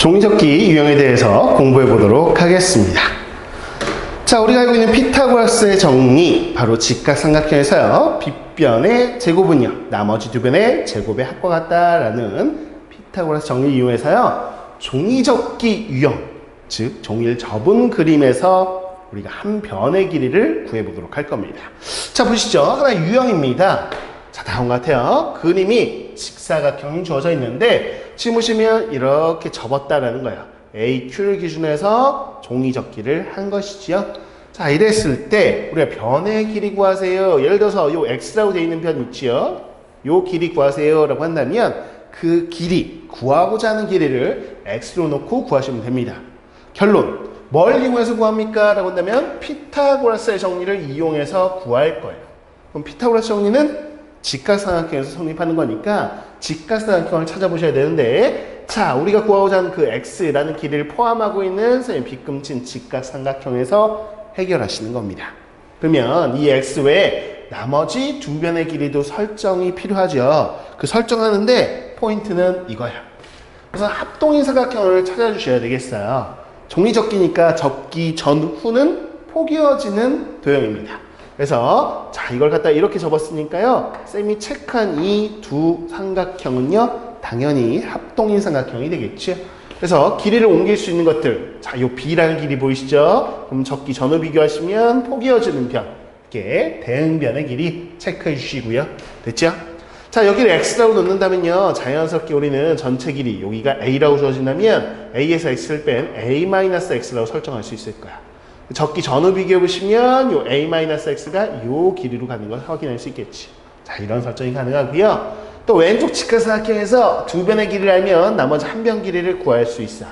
종이접기 유형에 대해서 공부해 보도록 하겠습니다. 자, 우리가 알고 있는 피타고라스의 정리, 바로 직각삼각형에서요, 빗변의 제곱은요, 나머지 두 변의 제곱의 합과 같다라는 피타고라스 정리를 이용해서요, 종이접기 유형, 즉 종이를 접은 그림에서 우리가 한 변의 길이를 구해 보도록 할 겁니다. 자, 보시죠. 하나 유형입니다. 자, 다음과 같아요. 그림이 직사각형이 주어져 있는데 지금 보시면 이렇게 접었다라는 거예요. AQ를 기준으로 해서 종이접기를 한 것이지요. 자, 이랬을 때 우리가 변의 길이 구하세요. 예를 들어서 요 X라고 되어 있는 변 있지요. 요 길이 구하세요 라고 한다면 그 길이, 구하고자 하는 길이를 X로 놓고 구하시면 됩니다. 결론, 뭘 이용해서 구합니까? 라고 한다면 피타고라스의 정리를 이용해서 구할 거예요. 그럼 피타고라스 정리는 직각삼각형에서 성립하는 거니까 직각삼각형을 찾아보셔야 되는데, 자, 우리가 구하고자 하는 그 X라는 길이를 포함하고 있는 선생님 빗금친 직각삼각형에서 해결하시는 겁니다. 그러면 이 X 외에 나머지 두 변의 길이도 설정이 필요하죠. 그 설정하는데 포인트는 이거예요. 그래서 합동인 삼각형을 찾아주셔야 되겠어요. 종이접기니까 접기 전후는 포개어지는 도형입니다. 그래서 자, 이걸 갖다 이렇게 접었으니까요, 쌤이 체크한 이 두 삼각형은요 당연히 합동인 삼각형이 되겠죠. 그래서 길이를 옮길 수 있는 것들, 자, 요 B라는 길이 보이시죠? 그럼 접기 전후 비교하시면 포개어지는 변, 이렇게 대응변의 길이 체크해 주시고요. 됐죠? 자, 여기를 X라고 놓는다면요, 자연스럽게 우리는 전체 길이, 여기가 A라고 주어진다면 A에서 X를 뺀 A-X라고 설정할 수 있을 거야. 접기 전후 비교해 보시면 요 A-X가 요 길이로 가는 걸 확인할 수 있겠지. 자, 이런 설정이 가능하고요. 또 왼쪽 직각삼각형에서 두 변의 길이를 알면 나머지 한 변 길이를 구할 수 있어.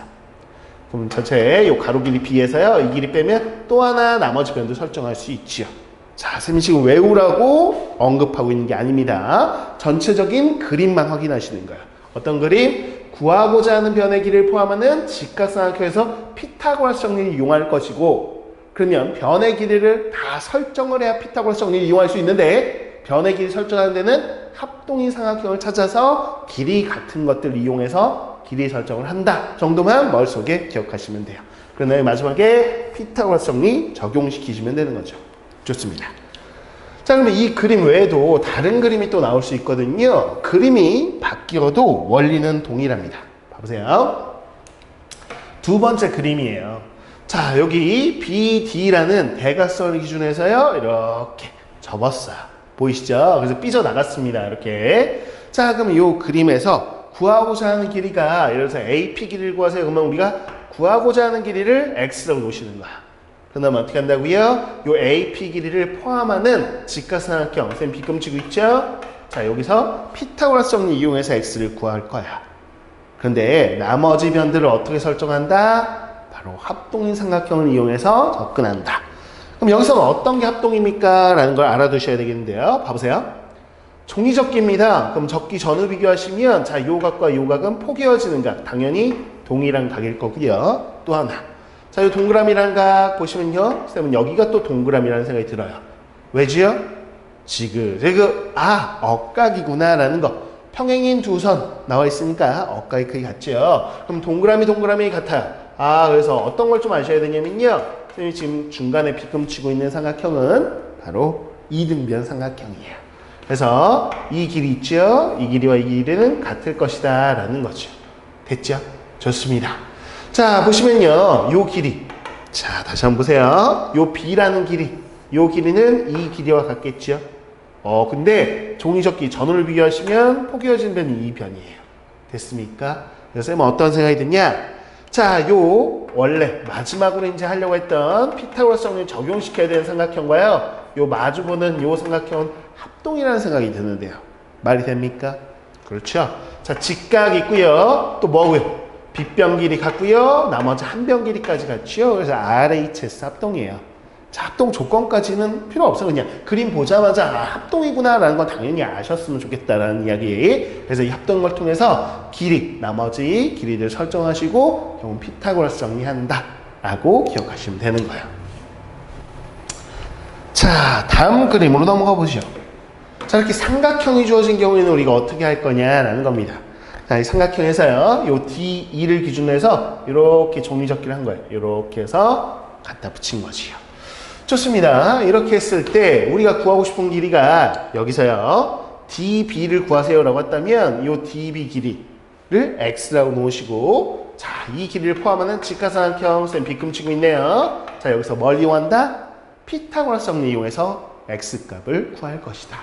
그럼 전체 요 가로 길이 B에서요, 이 길이 빼면 또 하나 나머지 변도 설정할 수 있지요. 자, 쌤이 지금 외우라고 언급하고 있는 게 아닙니다. 전체적인 그림만 확인하시는 거예요. 어떤 그림? 구하고자 하는 변의 길이를 포함하는 직각삼각형에서 피타고라스 정리를 이용할 것이고, 그러면 변의 길이를 다 설정을 해야 피타고라스 정리를 이용할 수 있는데, 변의 길이 설정하는 데는 합동인 삼각형을 찾아서 길이 같은 것들을 이용해서 길이 설정을 한다 정도만 머릿속에 기억하시면 돼요. 그러면 마지막에 피타고라스 정리 적용시키시면 되는 거죠. 좋습니다. 자, 그러면 이 그림 외에도 다른 그림이 또 나올 수 있거든요. 그림이 바뀌어도 원리는 동일합니다. 봐보세요. 두 번째 그림이에요. 자, 여기 BD라는 대각선을 기준으로 해서요, 이렇게 접었어요. 보이시죠? 그래서 삐져나갔습니다. 이렇게. 자, 그럼 이 그림에서 구하고자 하는 길이가, 예를 들어서 AP 길이를 구하세요. 그러면 우리가 구하고자 하는 길이를 X라고 놓으시는 거야. 그러면 어떻게 한다고요? 요 AP 길이를 포함하는 직각삼각형, 쌤 빗금치고 있죠? 자, 여기서 피타고라스 정리 이용해서 X를 구할 거야. 그런데 나머지 변들을 어떻게 설정한다? 바로 합동인 삼각형을 이용해서 접근한다. 그럼 여기서는 어떤 게 합동입니까? 라는 걸 알아두셔야 되겠는데요. 봐보세요. 종이접기입니다. 그럼 접기 전후 비교하시면, 자, 요 각과 요 각은 포개어지는 각, 당연히 동일한 각일 거고요. 또 하나, 자, 이 동그라미라는 각 보시면요, 쌤은 여기가 또 동그라미라는 생각이 들어요. 왜지요? 지그재그, 아, 억각이구나 라는 거. 평행인 두 선 나와 있으니까 억각이 크게 같죠. 그럼 동그라미 같아요. 아, 그래서 어떤 걸 좀 아셔야 되냐면요, 쌤이 지금 중간에 빗금치고 있는 삼각형은 바로 이등변 삼각형이에요. 그래서 이 길이 있죠? 이 길이와 이 길이는 같을 것이다 라는 거죠. 됐죠? 좋습니다. 자, 보시면요, 요 길이, 자, 다시 한번 보세요. 요 B라는 길이, 요 길이는 이 길이와 같겠죠? 근데 종이접기 전후를 비교하시면 포개어진 변이 이 변이에요. 됐습니까? 그래서 쌤은 어떤 생각이 드냐? 자, 요 원래 마지막으로 이제 하려고 했던 피타고라스 정리를 적용시켜야 되는 삼각형과요, 요 마주보는 요 삼각형은 합동이라는 생각이 드는데요. 말이 됩니까? 그렇죠? 자, 직각 있고요. 또 뭐고요? 빗변 길이 같고요. 나머지 한 변 길이까지 같죠. 그래서 RHS 합동이에요. 자, 합동 조건까지는 필요 없어. 그냥 그림 보자마자 아, 합동이구나 라는 건 당연히 아셨으면 좋겠다라는 이야기. 그래서 이 합동을 통해서 길이, 나머지 길이를 설정하시고 결국 피타고라스 정리한다 라고 기억하시면 되는 거예요. 자, 다음 그림으로 넘어가 보시죠. 자, 이렇게 삼각형이 주어진 경우에는 우리가 어떻게 할 거냐라는 겁니다. 자, 이 삼각형에서요, 요 D2를 기준으로 해서 이렇게 종이접기를 한 거예요. 이렇게 해서 갖다 붙인 거지요. 좋습니다. 이렇게 했을 때 우리가 구하고 싶은 길이가 여기서요, DB를 구하세요라고 했다면 요 DB 길이를 X라고 놓으시고, 자, 이 길이를 포함하는 직각삼각형 쌤 빗금치고 있네요. 자, 여기서 뭘 이용한다? 피타고라스 정리 이용해서 X 값을 구할 것이다.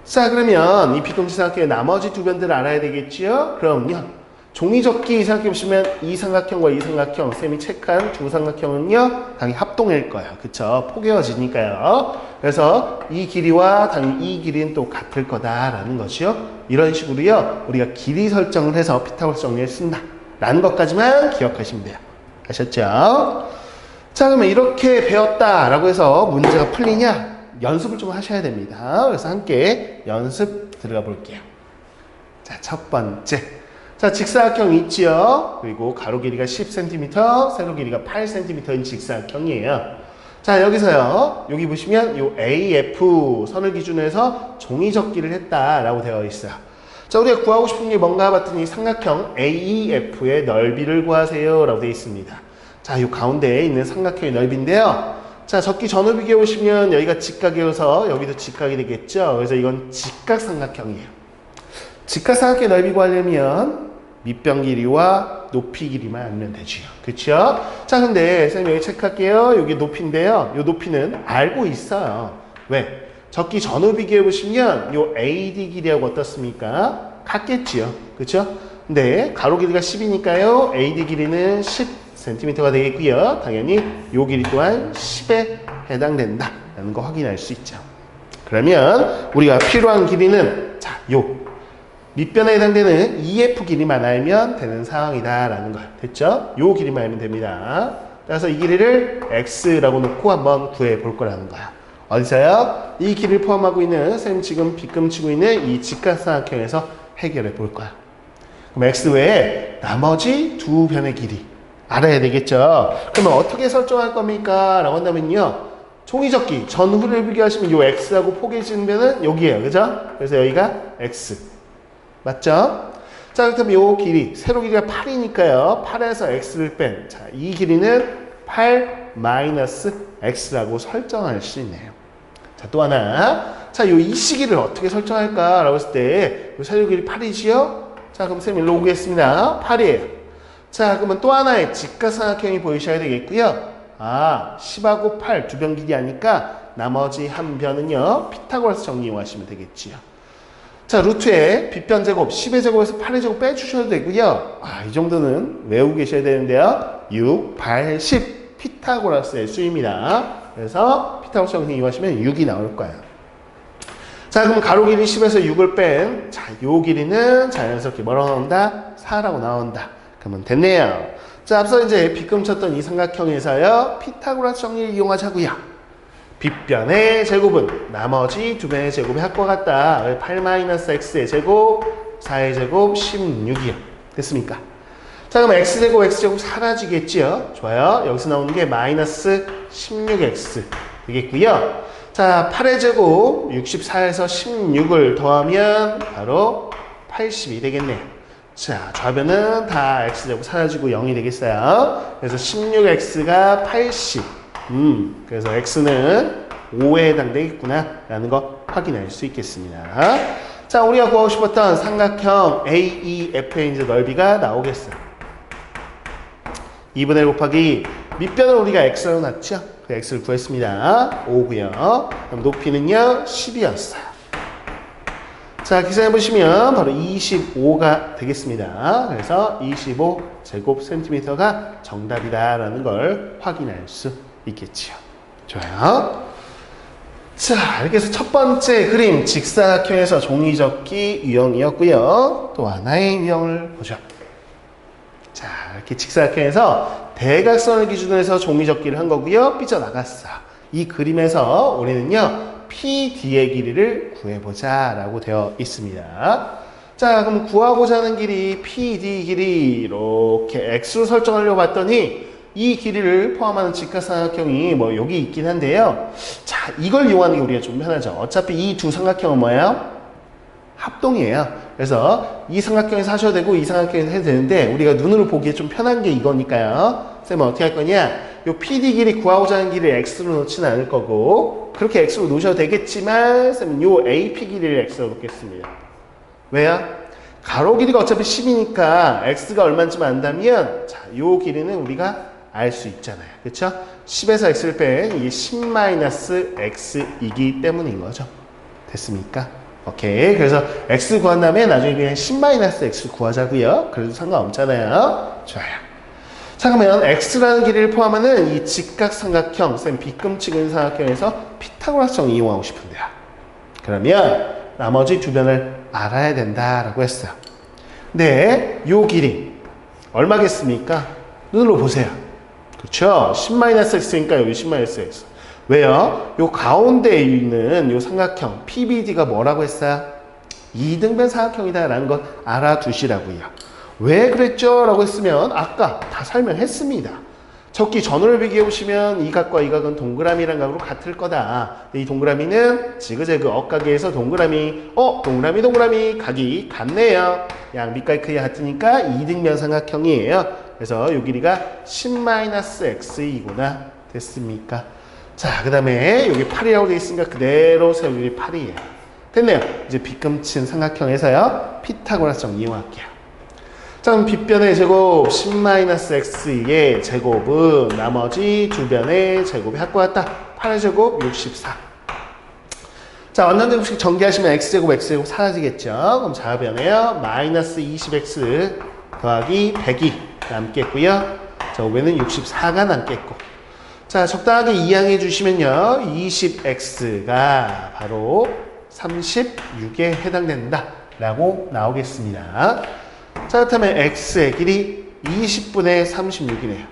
자, 그러면 이 빗금치삼각형의 나머지 두 변들을 알아야 되겠지요? 그럼요. 종이접기 생각해보시면 이 삼각형과 이 삼각형, 쌤이 체크한 두 삼각형은요, 당연히 합동일 거예요. 그쵸? 포개어지니까요. 그래서 이 길이와 당연히 이 길이는 또 같을 거다라는 것이요. 이런 식으로요, 우리가 길이 설정을 해서 피타고라스 정리를 쓴다. 라는 것까지만 기억하시면 돼요. 아셨죠? 자, 그러면 이렇게 배웠다라고 해서 문제가 풀리냐? 연습을 좀 하셔야 됩니다. 그래서 함께 연습 들어가 볼게요. 자, 첫 번째. 자, 직사각형 있지요? 그리고 가로 길이가 10cm, 세로 길이가 8cm인 직사각형이에요. 자, 여기서요, 여기 보시면 요 AF 선을 기준으로 해서 종이접기를 했다라고 되어 있어요. 자, 우리가 구하고 싶은 게 뭔가 봤더니 삼각형 AEF의 넓이를 구하세요 라고 되어 있습니다. 자, 요 가운데에 있는 삼각형의 넓이인데요. 자, 접기 전후 비교해 보시면 여기가 직각이어서 여기도 직각이 되겠죠. 그래서 이건 직각삼각형이에요. 직각삼각형의 넓이 구하려면 밑변 길이와 높이 길이만 알면 되지요. 그쵸? 자, 근데 선생님 여기 체크할게요. 여기 높이인데요. 이 높이는 알고 있어요. 왜? 접기 전후 비교해 보시면 요 AD 길이하고 어떻습니까? 같겠지요. 그쵸? 근데 가로 길이가 10이니까요. AD 길이는 10cm가 되겠고요. 당연히 요 길이 또한 10에 해당된다 라는 거 확인할 수 있죠. 그러면 우리가 필요한 길이는 자, 요 밑변에 해당되는 EF 길이만 알면 되는 상황이다 라는 거 됐죠? 요 길이만 알면 됩니다. 그래서 이 길이를 X라고 놓고 한번 구해 볼 거라는 거야. 어디서요? 이 길이를 포함하고 있는 선생님 지금 빗금치고 있는 이 직각삼각형에서 해결해 볼 거야. 그럼 X 외에 나머지 두 변의 길이 알아야 되겠죠? 그러면 어떻게 설정할 겁니까? 라고 한다면요, 종이접기 전후를 비교하시면 요 X하고 포개지는 변은 여기에요. 그죠? 그래서 여기가 X 맞죠? 자, 그렇다면 요 길이, 세로 길이가 8이니까요. 8에서 x를 뺀, 자, 이 길이는 8 마이너스 x라고 설정할 수 있네요. 자, 또 하나. 자, 요 이 시기를 어떻게 설정할까? 라고 했을 때, 요 세로 길이 8이지요? 자, 그럼 쌤이 일로 오겠습니다. 8이에요. 자, 그러면 또 하나의 직각삼각형이 보이셔야 되겠고요. 아, 10하고 8 두 변 길이 하니까 나머지 한 변은요, 피타고라스 정리 이용하시면 되겠지요. 자, 루트에 빗변 제곱 10의 제곱에서 8의 제곱 빼주셔도 되고요. 아, 이 정도는 외우고 계셔야 되는데요. 6, 8, 10 피타고라스의 수입니다. 그래서 피타고라스 정리 이용하시면 6이 나올 거예요. 자, 그럼 가로 길이 10에서 6을 뺀, 자, 요 길이는 자연스럽게 뭐라고 나온다? 4라고 나온다. 그러면 됐네요. 자, 앞서 이제 빗금쳤던 이 삼각형에서요, 피타고라스 정리를 이용하자고요. 빗변의 제곱은 나머지 두 변의 제곱의 합과 같다. 8-x의 제곱, 4의 제곱, 16이요. 됐습니까? 자, 그럼 x제곱, x제곱 사라지겠지요? 좋아요. 여기서 나오는 게 마이너스 16x 되겠고요. 자, 8의 제곱, 64에서 16을 더하면 바로 82 되겠네요. 자, 좌변은 다 x제곱 사라지고 0이 되겠어요. 그래서 16x가 80. 그래서 x는 5에 해당되겠구나 라는 거 확인할 수 있겠습니다. 자, 우리가 구하고 싶었던 삼각형 AEF의 이제 넓이가 나오겠어요. 2분의 1 곱하기 밑변을 우리가 x로 놨죠? 그 x를 구했습니다. 5고요. 그럼 높이는요 10이었어요. 자, 계산해 보시면 바로 25가 되겠습니다. 그래서 25 제곱 센티미터가 정답이다라는 걸 확인할 수 있겠지요. 좋아요. 자, 이렇게 해서 첫 번째 그림 직사각형에서 종이접기 유형이었고요. 또 하나의 유형을 보죠. 자, 이렇게 직사각형에서 대각선을 기준으로 해서 종이접기를 한 거고요. 삐져나갔어. 이 그림에서 우리는요, PD의 길이를 구해보자 라고 되어 있습니다. 자, 그럼 구하고자 하는 길이 PD 길이 이렇게 X로 설정하려고 봤더니 이 길이를 포함하는 직각삼각형이 뭐 여기 있긴 한데요. 자, 이걸 이용하는 게 우리가 좀 편하죠. 어차피 이 두 삼각형은 뭐예요? 합동이에요. 그래서 이 삼각형에서 하셔도 되고 이 삼각형에서 해도 되는데 우리가 눈으로 보기에 좀 편한 게 이거니까요. 쌤은 어떻게 할 거냐? 요 PD 길이 구하고자 하는 길이를 x로 놓지는 않을 거고 그렇게 x로 놓으셔도 되겠지만 쌤은 요 AP 길이를 x로 놓겠습니다. 왜요? 가로 길이가 어차피 10이니까 x가 얼마인지 안다면 자, 요 길이는 우리가 알 수 있잖아요. 그렇죠? 10에서 x를 뺀 이게 10-x이기 때문인 거죠. 됐습니까? 오케이. 그래서 x 구한 다음에 나중에 그냥 10-x 구하자고요. 그래도 상관없잖아요. 좋아요. 자, 그러면 x라는 길이를 포함하는 이 직각삼각형, 쌤 빗금치 근삼각형에서 피타고라스 정리 이용하고 싶은데요. 그러면 나머지 두 변을 알아야 된다라고 했어요. 근데 요 길이 얼마겠습니까? 눈으로 보세요. 그렇죠? 10-x니까 여기 10-x. 왜요? 요 가운데에 있는 요 삼각형 PBD가 뭐라고 했어요? 이등변 삼각형이다 라는 걸 알아두시라고요. 왜 그랬죠? 라고 했으면 아까 다 설명했습니다. 적기 전후를 비교해 보시면 이 각과 이 각은 동그라미랑 각으로 같을 거다. 이 동그라미는 지그재그 억각에서 동그라미 동그라미 각이 같네요. 양 밑각 크기가 같으니까 이등변 삼각형이에요. 그래서 요 길이가 10-x이구나. 됐습니까? 자, 그 다음에 여기 8이라고 되어 있으니까 그대로 세우기 8이에요. 됐네요. 이제 빗금친 삼각형에서요. 피타고라스 정리 이용할게요. 자, 그럼 빗변의 제곱 10-x의 제곱은 나머지 두 변의 제곱이 합과 같다. 8의 제곱 64. 자, 원단제곱식 전개하시면 x제곱 x제곱 사라지겠죠. 그럼 좌변에요. -20x 더하기 100이 남겠고요. 자, 우변은 64가 남겠고. 자, 적당하게 이항해 주시면요. 20x가 바로 36에 해당된다. 라고 나오겠습니다. 자, 그렇다면 x의 길이 20분의 36이네요.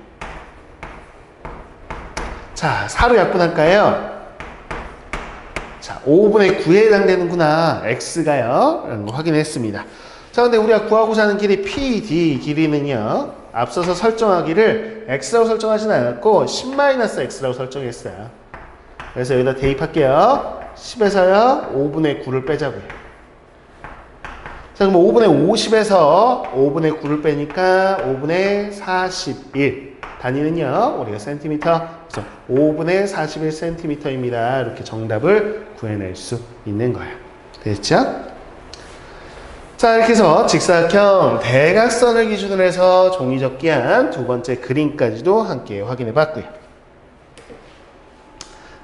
자, 4로 약분할까요? 자, 5분의 9에 해당되는구나. x가요. 라는 거 확인했습니다. 자, 근데 우리가 구하고자 하는 길이 PD 길이는요. 앞서서 설정하기를 x라고 설정하진 않았고 10-x라고 설정했어요. 그래서 여기다 대입할게요. 10에서요. 5분의 9를 빼자고요. 자, 그럼 5분의 50에서 5분의 9를 빼니까 5분의 41. 단위는요. 우리가 센티미터. 그래서 5분의 41cm입니다. 이렇게 정답을 구해낼 수 있는 거예요. 됐죠? 자, 이렇게 해서 직사각형 대각선을 기준으로 해서 종이접기한 두 번째 그림까지도 함께 확인해 봤고요.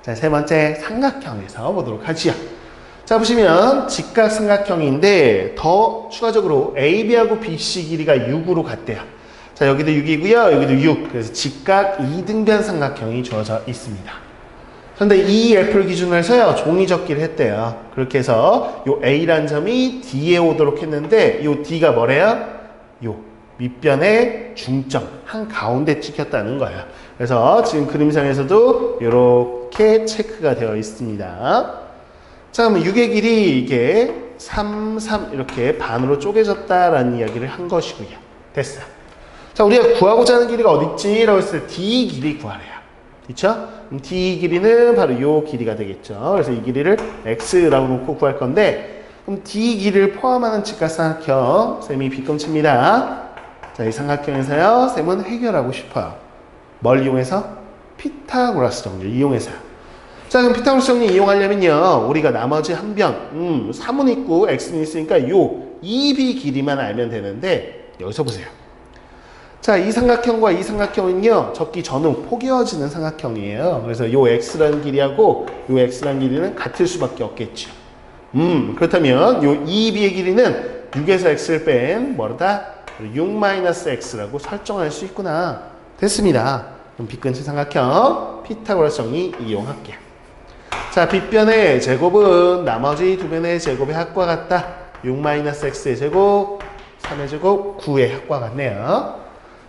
자, 세 번째 삼각형에서 보도록 하지요. 자, 보시면 직각삼각형인데 더 추가적으로 AB하고 BC 길이가 6으로 같대요. 자, 여기도 6이고요. 여기도 6. 그래서 직각 이등변 삼각형이 주어져 있습니다. 그런데 이 F를 기준으로 해서요, 종이접기를 했대요. 그렇게 해서 요 A라는 점이 D에 오도록 했는데, 요 D가 뭐래요? 요 밑변의 중점, 한가운데 찍혔다는 거예요. 그래서 지금 그림상에서도 이렇게 체크가 되어 있습니다. 자, 그러면 6의 길이 이게 3, 3 이렇게 반으로 쪼개졌다라는 이야기를 한 것이고요. 됐어요. 자, 우리가 구하고자 하는 길이가 어딨지? 라고 했을 때 D 길이 구하래요. 그렇죠? D 길이는 바로 이 길이가 되겠죠. 그래서 이 길이를 X라고 놓고 구할 건데, 그럼 D 길이를 포함하는 직각삼각형, 쌤이 빗금칩니다. 자, 이 삼각형에서요, 쌤은 해결하고 싶어요. 뭘 이용해서? 피타고라스 정리 이용해서요. 자, 그럼 피타고라스 정리 이용하려면요, 우리가 나머지 한 변, 3은 있고 x는 있으니까 요 2b 길이만 알면 되는데, 여기서 보세요. 자, 이 삼각형과 이 삼각형은요, 적기 전후 포개어지는 삼각형이에요. 그래서 요 x라는 길이하고 요 x라는 길이는 같을 수밖에 없겠죠. 그렇다면 요 2b의 길이는 6에서 x를 뺀 뭐다? 6-x라고 설정할 수 있구나. 됐습니다. 그럼 빗근치 삼각형 피타고라스 정리 이용할게요. 자, 빗변의 제곱은 나머지 두 변의 제곱의 합과 같다. 6-x의 제곱, 3의 제곱, 9의 합과 같네요.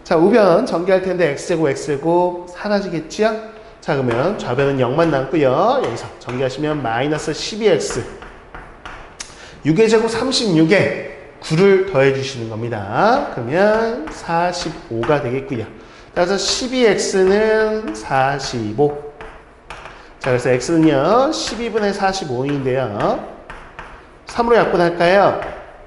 자, 우변 전개할 텐데 x제곱, x제곱 사라지겠지요? 자, 그러면 좌변은 0만 남고요. 여기서 전개하시면 마이너스 12x 6의 제곱 36에 9를 더해 주시는 겁니다. 그러면 45가 되겠고요. 따라서 12x는 45. 자, 그래서 x는요 12분의 45인데요. 3으로 약분할까요?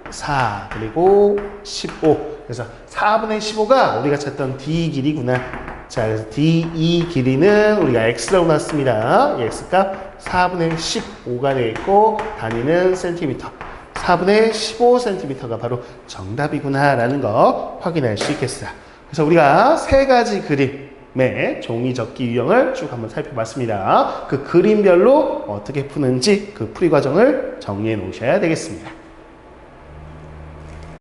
4 그리고 15. 그래서 4분의 15가 우리가 찾던 D 길이구나. 자, 그래서 D2 길이는 우리가 X라고 놨습니다. 이 X값 4분의 15가 되겠고 단위는 센티미터. 4분의 15cm가 바로 정답이구나 라는 거 확인할 수 있겠어요. 그래서 우리가 세 가지 그림의 종이 접기 유형을 쭉 한번 살펴봤습니다. 그 그림별로 어떻게 푸는지 그 풀이 과정을 정리해 놓으셔야 되겠습니다.